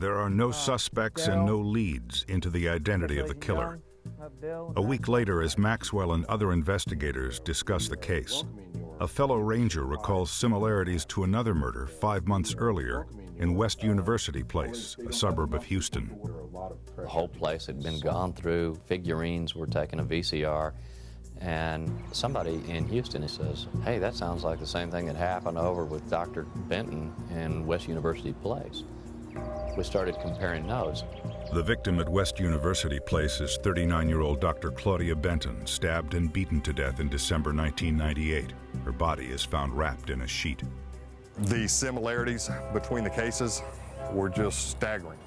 There are no suspects and no leads into the identity of the killer. A week later, as Maxwell and other investigators discuss the case, a fellow ranger recalls similarities to another murder 5 months earlier in West University Place, a suburb of Houston. The whole place had been gone through. Figurines were taking a VCR. And somebody in Houston says, hey, that sounds like the same thing that happened over with Dr. Benton in West University Place. We started comparing notes. The victim at West University Place is 39-year-old Dr. Claudia Benton, stabbed and beaten to death in December 1998. Her body is found wrapped in a sheet. The similarities between the cases were just staggering.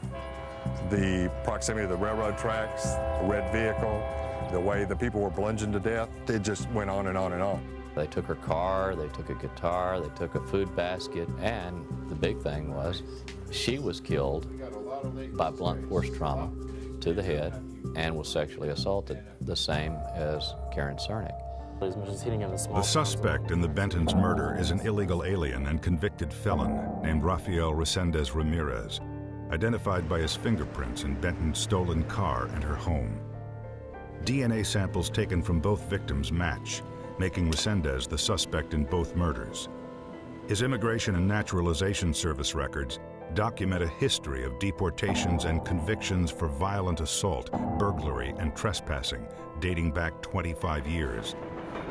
The proximity of the railroad tracks, the red vehicle, the way the people were bludgeoned to death, it just went on and on and on. They took her car, they took a guitar, they took a food basket, and the big thing was she was killed by blunt force trauma to the head and was sexually assaulted, the same as Karen Cernick. The suspect in the Benton's murder is an illegal alien and convicted felon named Rafael Resendez Ramirez, identified by his fingerprints in Benton's stolen car and her home. DNA samples taken from both victims match, making Resendez the suspect in both murders. His Immigration and Naturalization Service records document a history of deportations and convictions for violent assault, burglary, and trespassing dating back 25 years.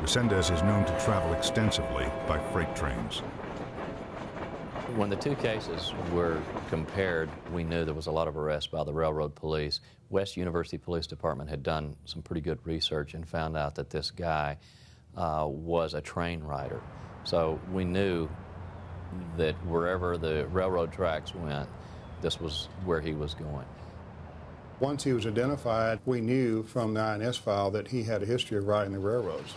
Resendez is known to travel extensively by freight trains. When the two cases were compared, we knew there was a lot of arrests by the railroad police. West University Police Department had done some pretty good research and found out that this guy was a train rider. So we knew that wherever the railroad tracks went, this was where he was going. Once he was identified, we knew from the INS file that he had a history of riding the railroads,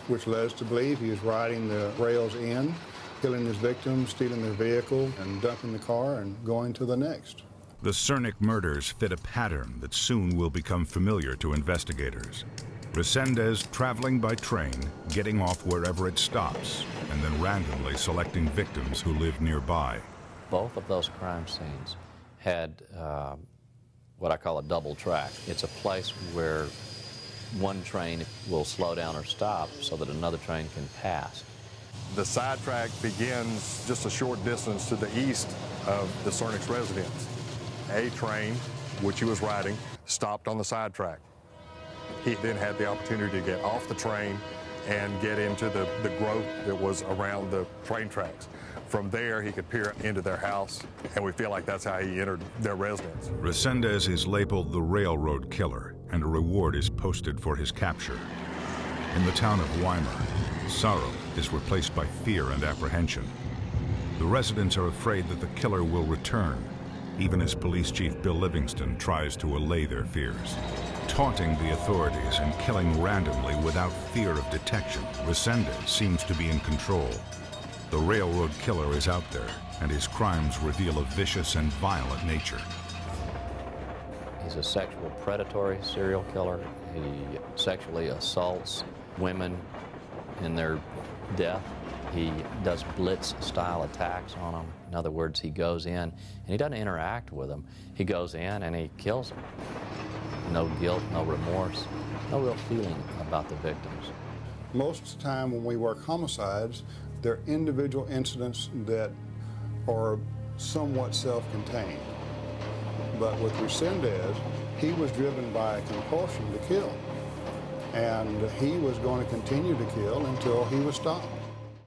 which led us to believe he was riding the rails in, killing his victims, stealing their vehicle, and dumping the car and going to the next. The Cernick murders fit a pattern that soon will become familiar to investigators. Resendez traveling by train, getting off wherever it stops, and then randomly selecting victims who live nearby. Both of those crime scenes had what I call a double track. It's a place where one train will slow down or stop so that another train can pass. The sidetrack begins just a short distance to the east of the Cernick's residence. A train, which he was riding, stopped on the sidetrack. He then had the opportunity to get off the train and get into the growth that was around the train tracks. From there, he could peer into their house, and we feel like that's how he entered their residence. Resendez is labeled the railroad killer, and a reward is posted for his capture. In the town of Weimar, sorrow is replaced by fear and apprehension. The residents are afraid that the killer will return, even as Police Chief Bill Livingston tries to allay their fears. Taunting the authorities and killing randomly without fear of detection, Resendez seems to be in control. The railroad killer is out there, and his crimes reveal a vicious and violent nature. He's a sexual predatory serial killer. He sexually assaults women in their death. He does blitz-style attacks on them. In other words, he goes in, and he doesn't interact with them. He goes in and he kills them. No guilt, no remorse, no real feeling about the victims. Most of the time when we work homicides, they're individual incidents that are somewhat self-contained. But with Resendez, he was driven by a compulsion to kill. And he was going to continue to kill until he was stopped.